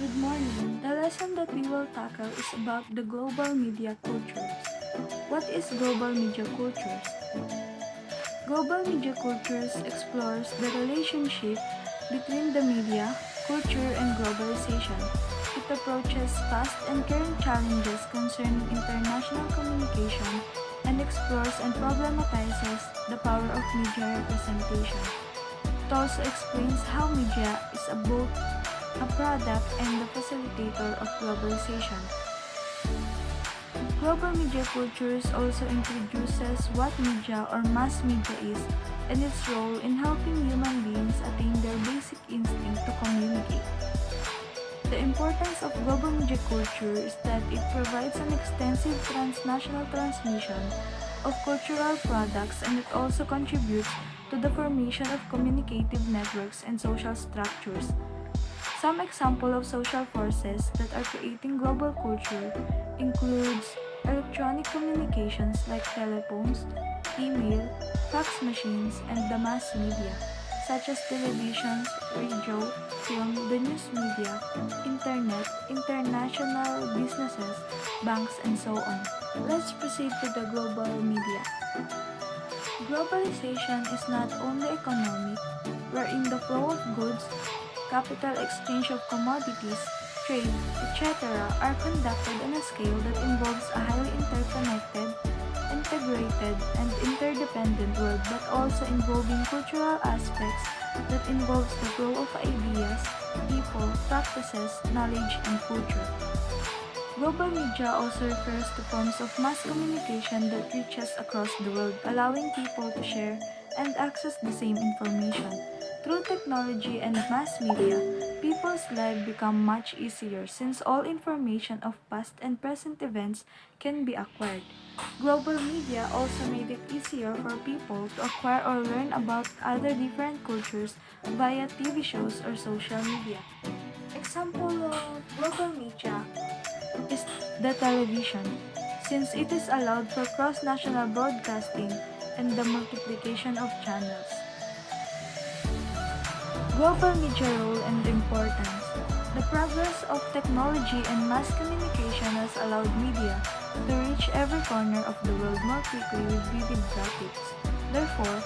Good morning. The lesson that we will tackle is about the global media cultures. What is global media cultures? Global media cultures explores the relationship between the media, culture, and globalization. It approaches past and current challenges concerning international communication and explores and problematizes the power of media representation. It also explains how media is both a product and the facilitator of globalization. Global media cultures also introduces what media or mass media is and its role in helping human beings attain their basic instinct to communicate. The importance of global media culture is that it provides an extensive transnational transmission of cultural products, and it also contributes to the formation of communicative networks and social structures. Some example of social forces that are creating global culture includes electronic communications like telephones, email, fax machines, and the mass media, such as television, radio, film, the news media, internet, international businesses, banks, and so on. Let's proceed to the global media. Globalization is not only economic, wherein the flow of goods, capital exchange of commodities, trade, etc. are conducted on a scale that involves a highly interconnected, integrated, and interdependent world, but also involving cultural aspects that involves the flow of ideas, people, practices, knowledge, and culture. Global media also refers to forms of mass communication that reaches across the world, allowing people to share and access the same information. Through technology and mass media, people's lives become much easier since all information of past and present events can be acquired. Global media also made it easier for people to acquire or learn about other different cultures via TV shows or social media. Example of global media is the television, since it is allowed for cross-national broadcasting and the multiplication of channels. Global media role and importance. The progress of technology and mass communication has allowed media to reach every corner of the world more quickly with vivid graphics. Therefore,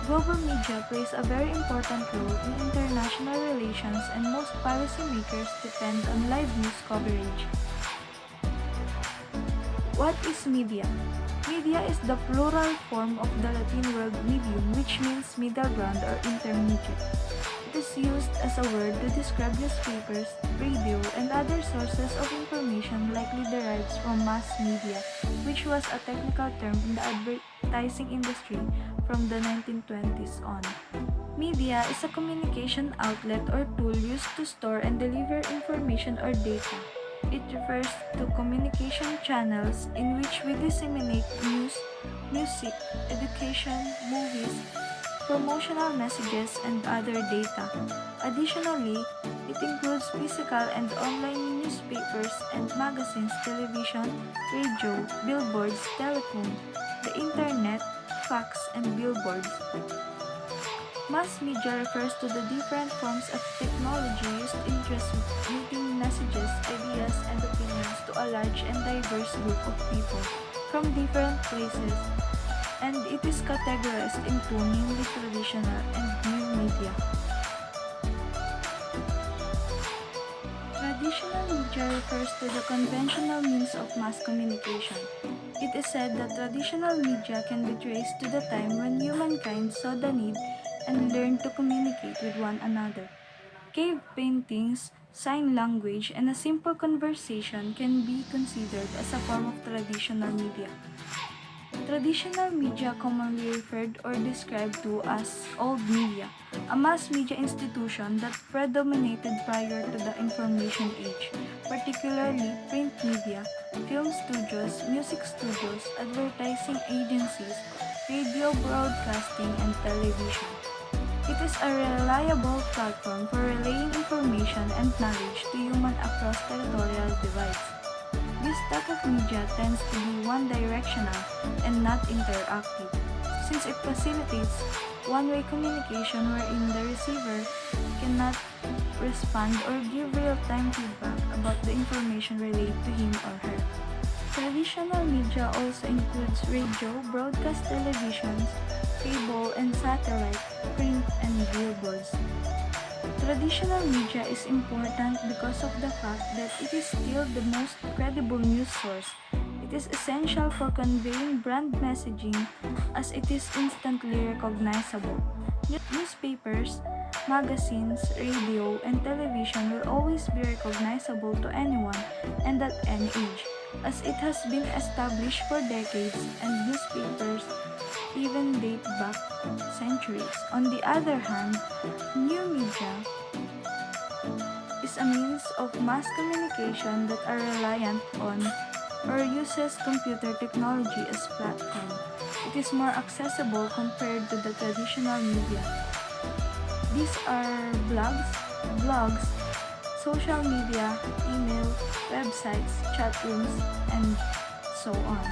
global media plays a very important role in international relations, and most policymakers depend on live news coverage. What is media? Media is the plural form of the Latin word medium, which means middle ground or intermediate. It is used as a word to describe newspapers, radio, and other sources of information likely derives from mass media, which was a technical term in the advertising industry from the 1920s on. Media is a communication outlet or tool used to store and deliver information or data. It refers to communication channels in which we disseminate news, music, education, movies, promotional messages, and other data. Additionally, it includes physical and online newspapers and magazines, television, radio, billboards, telephone, the internet, fax, and billboards. Mass media refers to the different forms of technology used in transmitting messages, ideas, and opinions to a large and diverse group of people from different places, and it is categorized into mainly traditional and new media. Traditional media refers to the conventional means of mass communication. It is said that traditional media can be traced to the time when humankind saw the need and learned to communicate with one another. Cave paintings, sign language, and a simple conversation can be considered as a form of traditional media. Traditional media, commonly referred or described to as old media, a mass media institution that predominated prior to the information age, particularly print media, film studios, music studios, advertising agencies, radio broadcasting, and television. It is a reliable platform for relaying information and knowledge to humans across territorial divides. This type of media tends to be one-directional and not interactive, since it facilitates one-way communication wherein the receiver cannot respond, or give real-time feedback about the information relayed to him or her. Traditional media also includes radio, broadcast televisions, cable and satellite, print, and billboards. Traditional media is important because of the fact that it is still the most credible news source. It is essential for conveying brand messaging as it is instantly recognizable. Newspapers, magazines, radio, and television will always be recognizable to anyone and at any age, as it has been established for decades, and newspapers even date back centuries. On the other hand, new media is a means of mass communication that are reliant on or uses computer technology as platform. It is more accessible compared to the traditional media. These are blogs, social media, email, websites, chat rooms, and so on.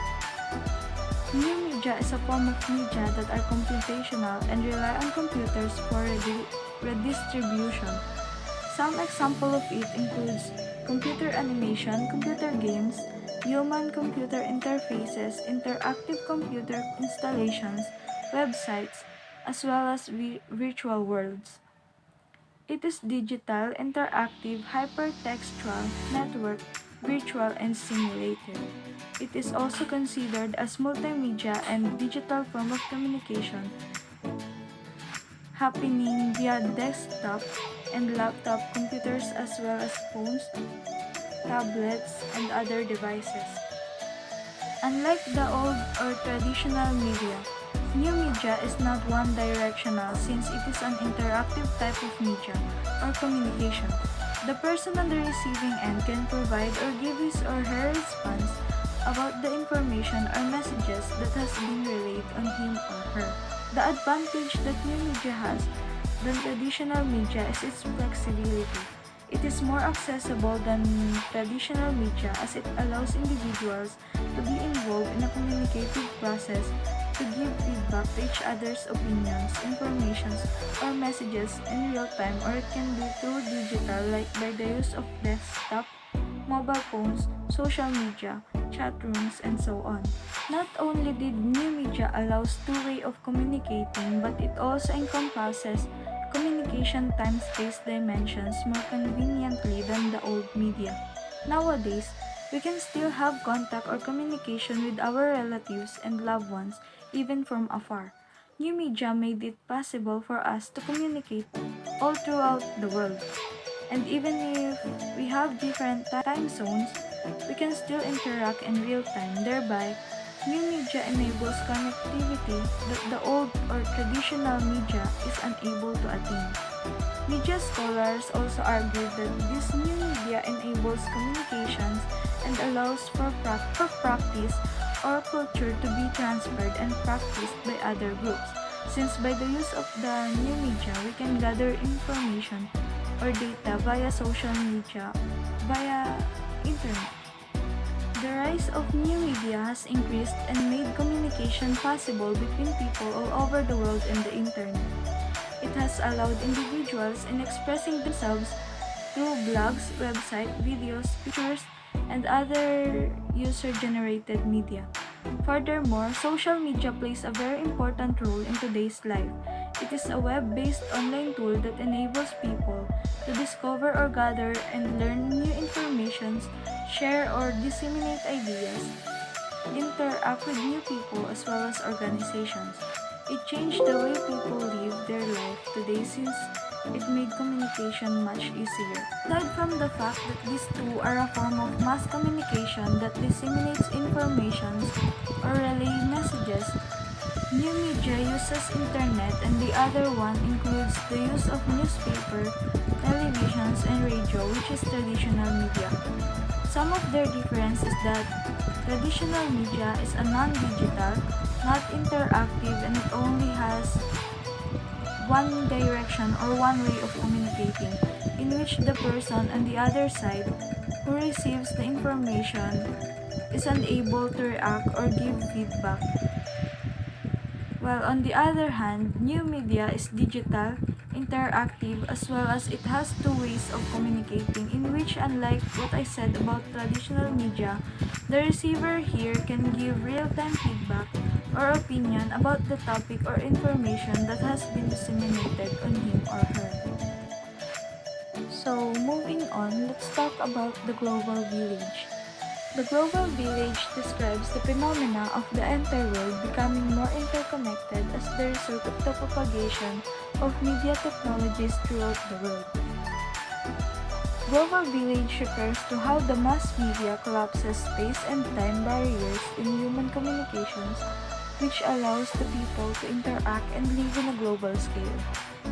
New media is a form of media that are computational and rely on computers for redistribution. Some example of it includes computer animation, computer games, human-computer interfaces, interactive computer installations, websites, as well as virtual worlds. It is digital, interactive, hypertextual, network, virtual, and simulated. It is also considered as multimedia and digital form of communication happening via desktop and laptop computers as well as phones, tablets, and other devices. Unlike the old or traditional media, new media is not one-directional since it is an interactive type of media or communication. The person on the receiving end can provide or give his or her response about the information or messages that has been relayed on him or her. The advantage that new media has than traditional media is its flexibility. It is more accessible than traditional media as it allows individuals to be involved in a communicative process to give feedback to each other's opinions, informations, or messages in real time, or it can be through digital like by the use of desktop, mobile phones, social media, chat rooms, and so on. Not only did new media allows two-way of communicating, but it also encompasses communication time-space dimensions more conveniently than the old media. Nowadays, we can still have contact or communication with our relatives and loved ones even from afar. New media made it possible for us to communicate all throughout the world. And even if we have different time zones, we can still interact in real time. Thereby, new media enables connectivity that the old or traditional media is unable to attain. Media scholars also argue that this new media enables communications and allows for practice or culture to be transferred and practiced by other groups. Since by the use of the new media, we can gather information or data via social media, via internet. The rise of new media has increased and made communication possible between people all over the world in the internet. It has allowed individuals in expressing themselves through blogs, websites, videos, pictures, and other user-generated media. Furthermore, social media plays a very important role in today's life. It is a web-based online tool that enables people to discover or gather and learn new information, share or disseminate ideas, interact with new people as well as organizations. It changed the way people live their life today since it made communication much easier. Aside from the fact that these two are a form of mass communication that disseminates information or relay messages, new media uses internet and the other one includes the use of newspaper, televisions, and radio, which is traditional media. Some of their difference is that traditional media is a non-digital, not interactive, and it only has one direction or one way of communicating, in which the person on the other side who receives the information is unable to react or give feedback. While on the other hand, new media is digital, interactive, as well as it has two ways of communicating, in which, unlike what I said about traditional media, the receiver here can give real-time feedback or opinion about the topic or information that has been disseminated on him or her. So, moving on, let's talk about the global village. The global village describes the phenomena of the entire world becoming more interconnected as the result of the propagation of media technologies throughout the world. Global village refers to how the mass media collapses space and time barriers in human communications, which allows the people to interact and live in a global scale.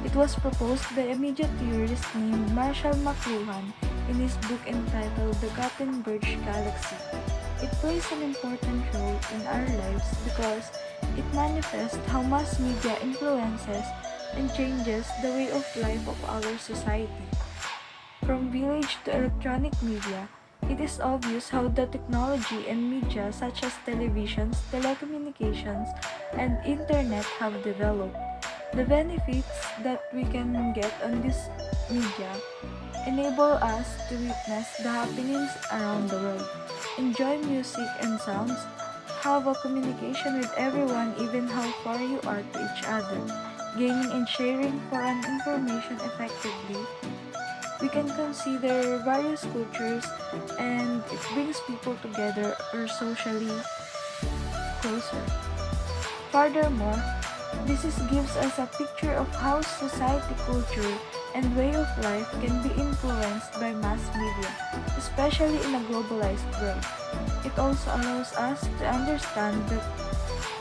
It was proposed by a media theorist named Marshall McLuhan in his book entitled The Gutenberg Galaxy. It plays an important role in our lives because it manifests how mass media influences and changes the way of life of our society. From village to electronic media, it is obvious how the technology and media such as televisions, telecommunications, and internet have developed. The benefits that we can get on this media enable us to witness the happenings around the world, enjoy music and sounds, have a communication with everyone even how far you are to each other, gaining and sharing for an information effectively. We can consider various cultures and it brings people together or socially closer. Furthermore, gives us a picture of how society, culture, and way of life can be influenced by mass media, especially in a globalized world. It also allows us to understand that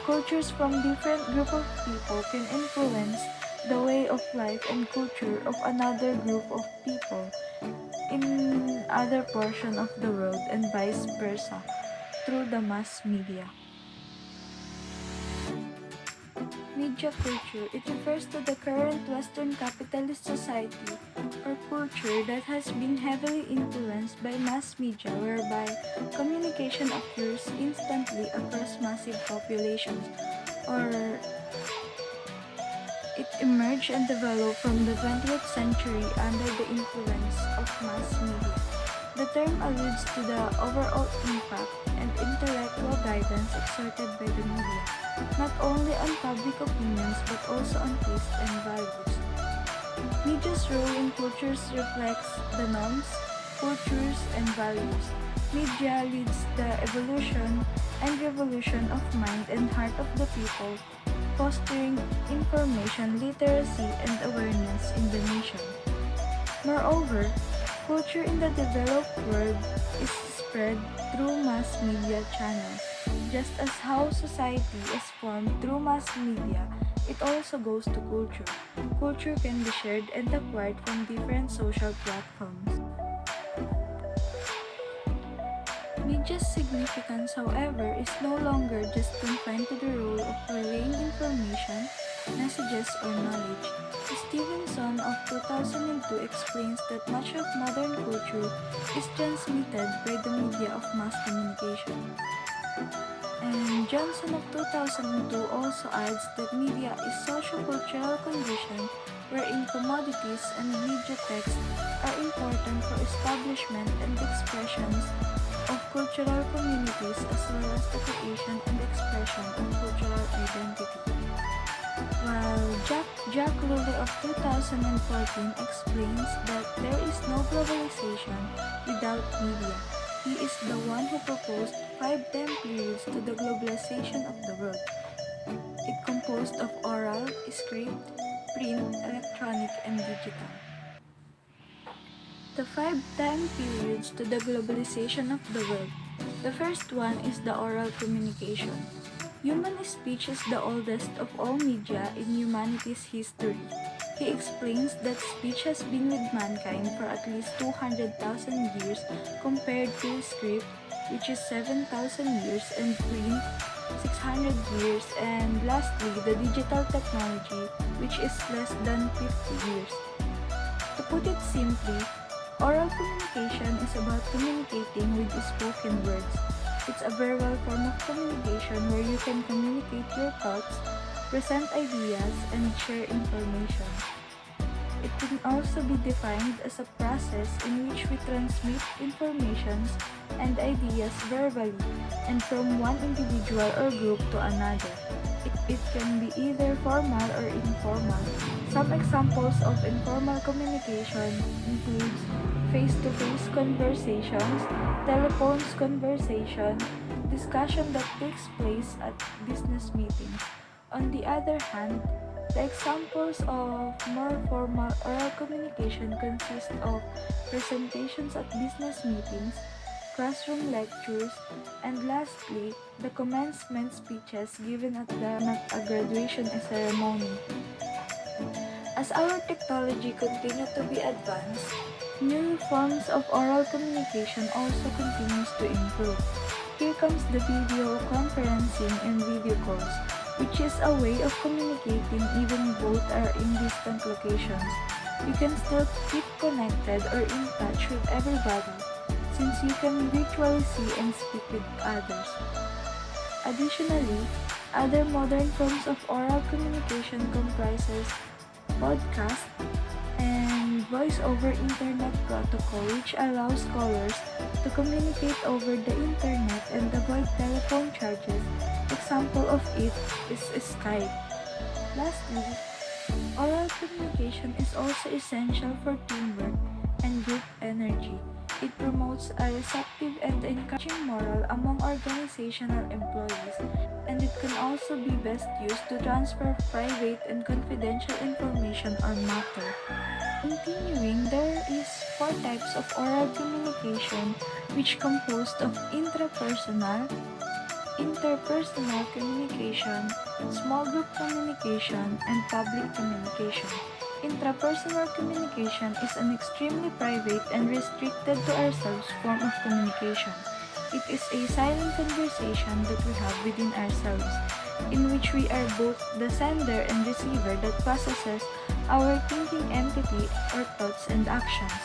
cultures from different group of people can influence the way of life and culture of another group of people in other portion of the world and vice versa through the mass media. Media culture, it refers to the current Western capitalist society or culture that has been heavily influenced by mass media whereby communication occurs instantly across massive populations, or it emerged and developed from the 20th century under the influence of mass media. The term alludes to the overall impact and intellectual guidance exerted by the media, not only on public opinions but also on taste and values. Media's role in cultures reflects the norms, cultures, and values. Media leads the evolution and revolution of mind and heart of the people, fostering information literacy and awareness in the nation. Moreover, culture in the developed world is spread through mass media channels. Just as how society is formed through mass media, it also goes to culture. Culture can be shared and acquired from different social platforms. Media's significance, however, is no longer just confined to the role of relaying information, messages, or knowledge. Stevenson of 2002 explains that much of modern culture is transmitted by the media of mass communication. And Johnson of 2002 also adds that media is socio-cultural condition wherein commodities and media text are important for establishment and expressions of cultural communities as well as the creation and expression of cultural identity. While Jack Lully of 2014 explains that there is no globalization without media. He is the one who proposed 5 time periods to the globalization of the world. It composed of oral, script, print, electronic, and digital. The 5 time periods to the globalization of the world. The first one is the oral communication. Human speech is the oldest of all media in humanity's history. He explains that speech has been with mankind for at least 200,000 years compared to script, which is 7,000 years, and print, 600 years, and lastly, the digital technology, which is less than 50 years. To put it simply, oral communication is about communicating with spoken words. It's a verbal form of communication where you can communicate your thoughts, present ideas, and share information. It can also be defined as a process in which we transmit informations and ideas verbally and from one individual or group to another. It can be either formal or informal. Some examples of informal communication includes face-to-face conversations, telephones conversation, discussion that takes place at business meetings. On the other hand, the examples of more formal oral communication consist of presentations at business meetings, classroom lectures, and lastly, the commencement speeches given at a graduation ceremony. As our technology continues to be advanced, new forms of oral communication also continues to improve. Here comes the video conferencing and video calls, which is a way of communicating even both are in distant locations. You can still keep connected or in touch with everybody since you can virtually see and speak with others. Additionally, other modern forms of oral communication comprises podcast and voice over internet protocol, which allows callers to communicate over the internet and avoid telephone charges. Example of it is Skype. Lastly, oral communication is also essential for teamwork and group energy. It promotes a receptive and encouraging morale among organizational employees, and it can also be best used to transfer private and confidential information or matter. Continuing, there is four types of oral communication which composed of intrapersonal, interpersonal communication, small group communication, and public communication. Intrapersonal communication is an extremely private and restricted to ourselves form of communication. It is a silent conversation that we have within ourselves, in which we are both the sender and receiver that processes our thinking entity or thoughts and actions.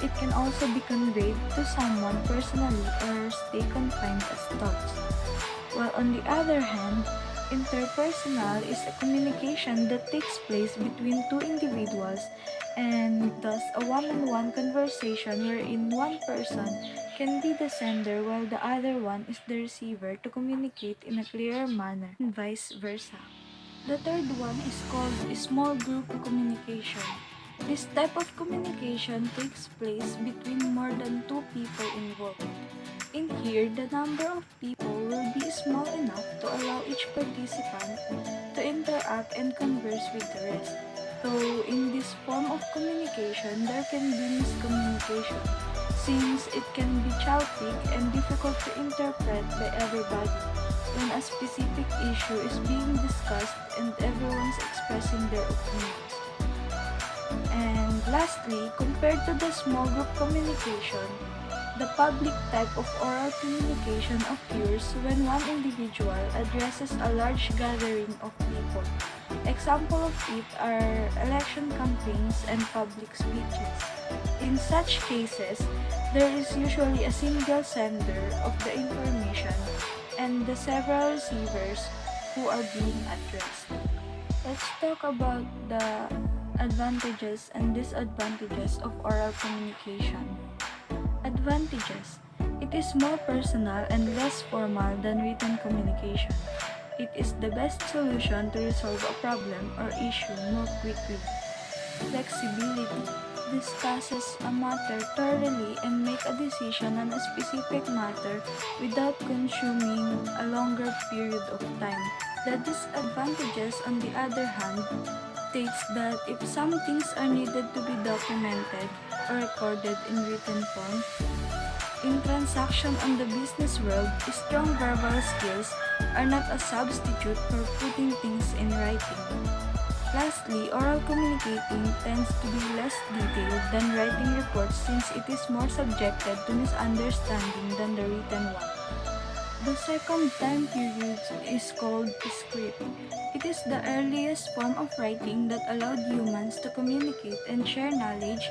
It can also be conveyed to someone personally or stay confined as thoughts. While on the other hand, interpersonal is a communication that takes place between two individuals and thus a one-on-one conversation wherein one person can be the sender while the other one is the receiver to communicate in a clearer manner and vice versa. The third one is called small group communication. This type of communication takes place between more than two people involved. In here, the number of people will be small enough to allow each participant to interact and converse with the rest. So, in this form of communication, there can be miscommunication since it can be chaotic and difficult to interpret by everybody when a specific issue is being discussed and everyone's expressing their opinions. And lastly, compared to the small group communication, the public type of oral communication occurs when one individual addresses a large gathering of people. Examples of it are election campaigns and public speeches. In such cases, there is usually a single sender of the information and the several receivers who are being addressed. Let's talk about the advantages and disadvantages of oral communication. Advantages. It is more personal and less formal than written communication. It is the best solution to resolve a problem or issue more quickly. Flexibility. Discusses a matter thoroughly and make a decision on a specific matter without consuming a longer period of time. The disadvantages, on the other hand, states that if some things are needed to be documented or recorded in written form, in transaction on the business world, strong verbal skills are not a substitute for putting things in writing. Lastly, oral communicating tends to be less detailed than writing reports since it is more subjected to misunderstanding than the written one. The second time period is called script. It is the earliest form of writing that allowed humans to communicate and share knowledge,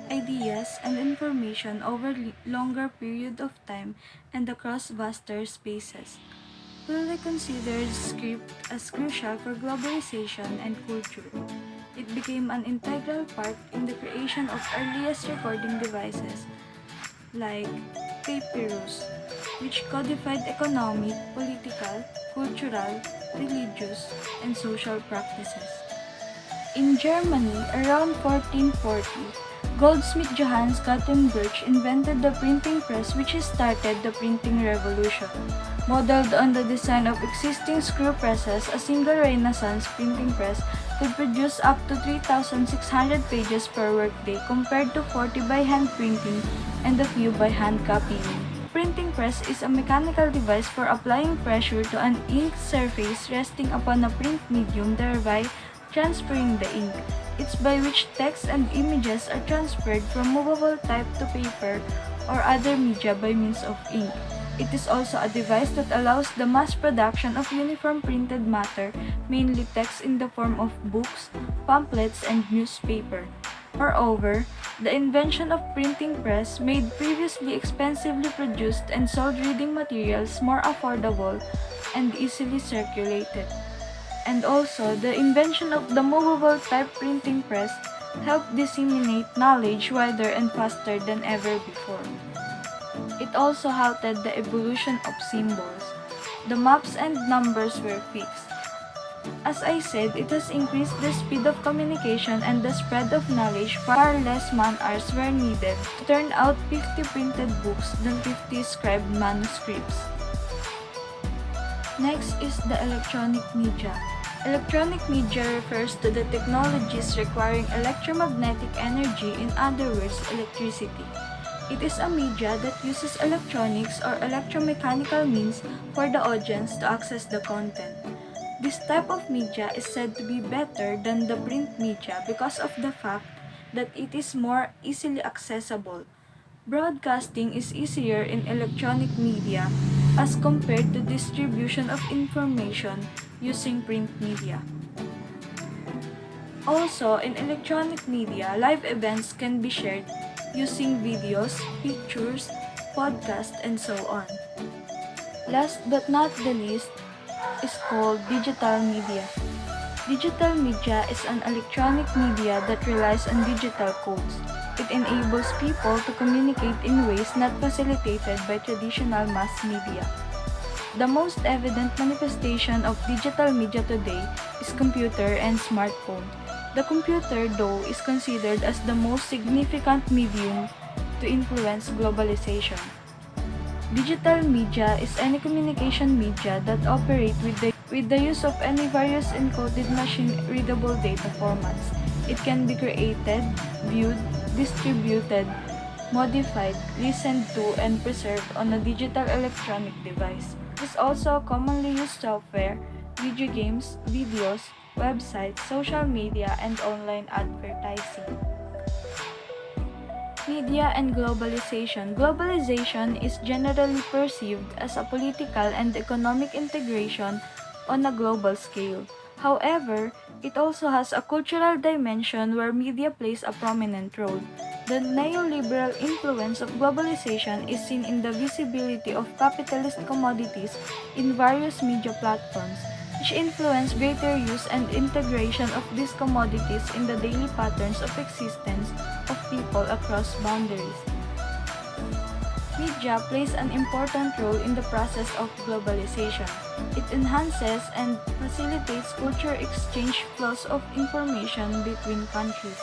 ideas, and information over longer period of time and across vaster spaces. Fully considers script as crucial for globalization and culture. It became an integral part in the creation of earliest recording devices like papyrus, which codified economic, political, cultural, religious, and social practices. In Germany, around 1440, goldsmith Johannes Gutenberg invented the printing press, which started the printing revolution. Modeled on the design of existing screw presses, a single Renaissance printing press could produce up to 3,600 pages per workday compared to 40 by hand printing and a few by hand copying. Printing press is a mechanical device for applying pressure to an ink surface resting upon a print medium, thereby transferring the ink. It's by which text and images are transferred from movable type to paper or other media by means of ink. It is also a device that allows the mass production of uniform printed matter, mainly text in the form of books, pamphlets, and newspaper. Moreover, the invention of printing press made previously expensively produced and sold reading materials more affordable and easily circulated. And also, the invention of the movable type printing press helped disseminate knowledge wider and faster than ever before. It also halted the evolution of symbols. The maps and numbers were fixed. As I said, it has increased the speed of communication and the spread of knowledge. Far less man-hours were needed to turn out 50 printed books than 50 scribed manuscripts. Next is the electronic media. Electronic media refers to the technologies requiring electromagnetic energy, in other words, electricity. It is a media that uses electronics or electromechanical means for the audience to access the content. This type of media is said to be better than the print media because of the fact that it is more easily accessible. Broadcasting is easier in electronic media as compared to distribution of information using print media. Also, in electronic media, live events can be shared using videos, pictures, podcasts, and so on. Last but not the least is called digital media. Digital media is an electronic media that relies on digital codes. It enables people to communicate in ways not facilitated by traditional mass media. The most evident manifestation of digital media today is computer and smartphone. The computer, though, is considered as the most significant medium to influence globalization. Digital media is any communication media that operate with the use of any various encoded machine-readable data formats. It can be created, viewed, distributed, modified, listened to, and preserved on a digital electronic device. It is also commonly used software, video games, videos, websites, social media, and online advertising. Media and globalization. Globalization is generally perceived as a political and economic integration on a global scale. However, it also has a cultural dimension where media plays a prominent role. The neoliberal influence of globalization is seen in the visibility of capitalist commodities in various media platforms, which influence greater use and integration of these commodities in the daily patterns of existence of people across boundaries. Media plays an important role in the process of globalization. It enhances and facilitates culture exchange flows of information between countries.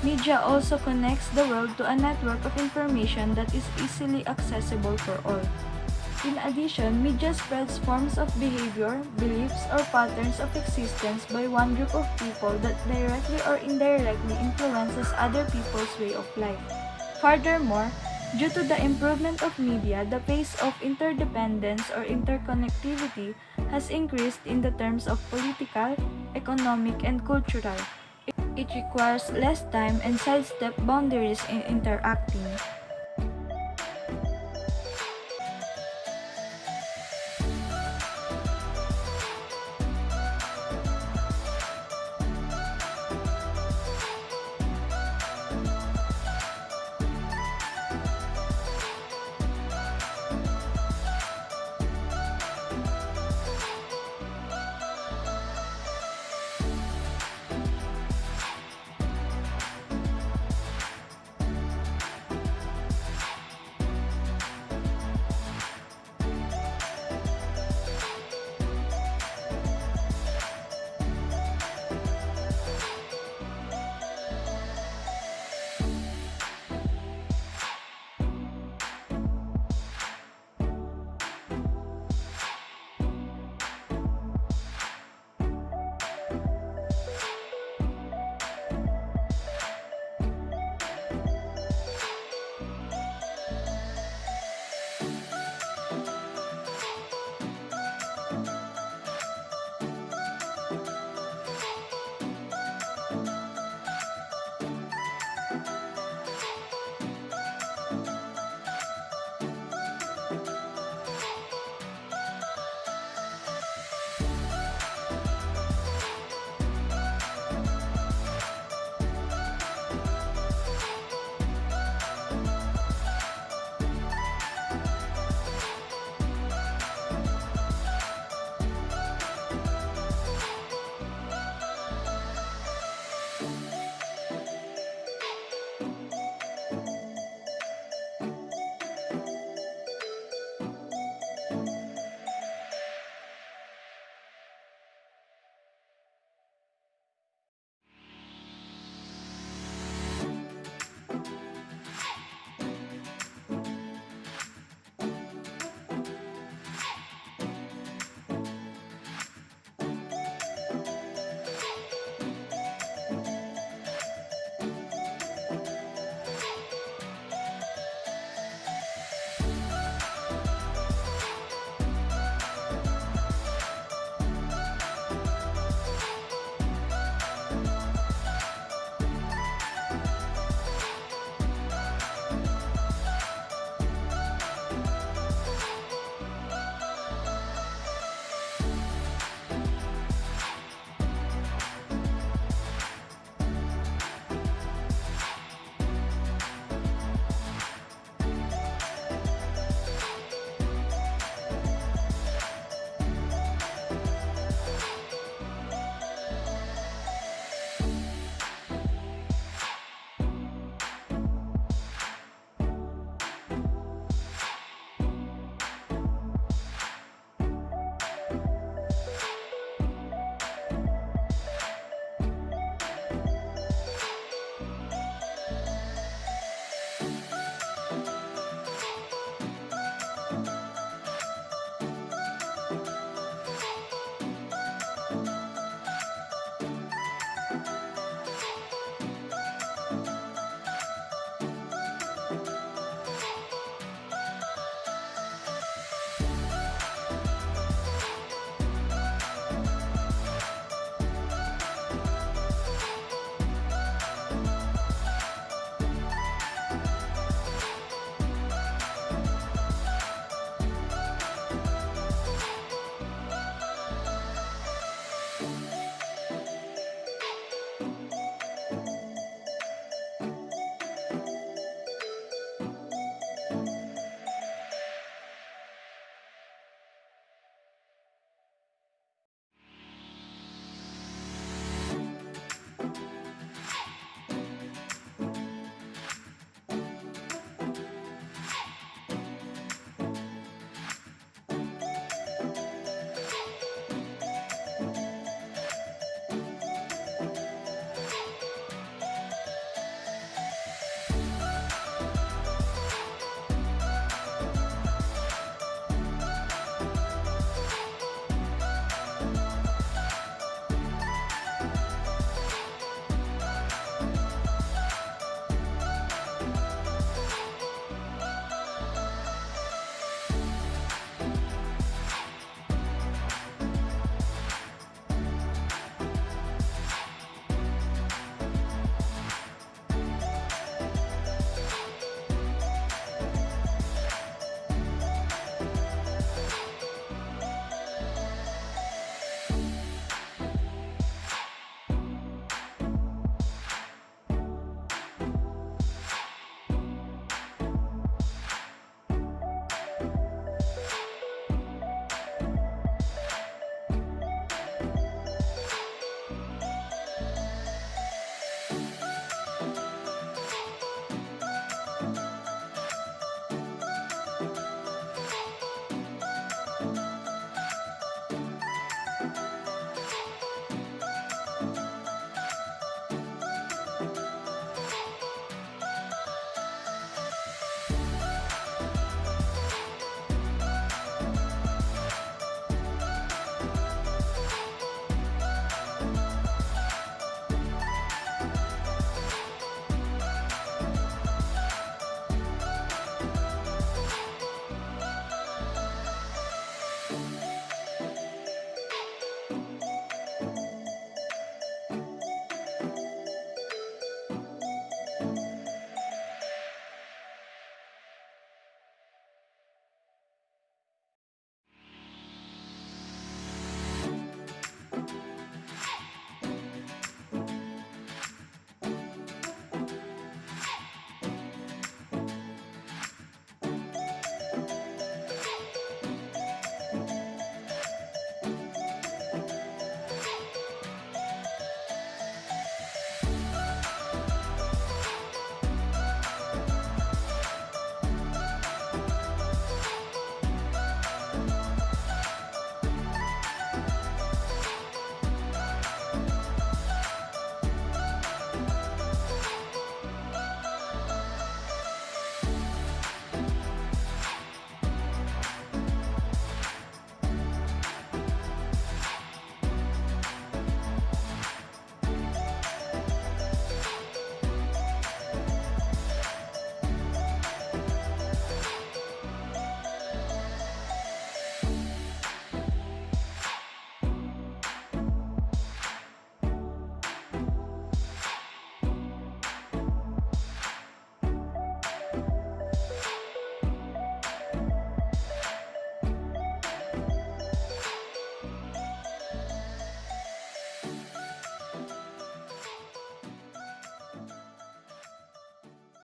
Media also connects the world to a network of information that is easily accessible for all. In addition, media spreads forms of behavior, beliefs, or patterns of existence by one group of people that directly or indirectly influences other people's way of life. Furthermore, due to the improvement of media, the pace of interdependence or interconnectivity has increased in the terms of political, economic, and cultural. It requires less time and sidestep boundaries in interacting.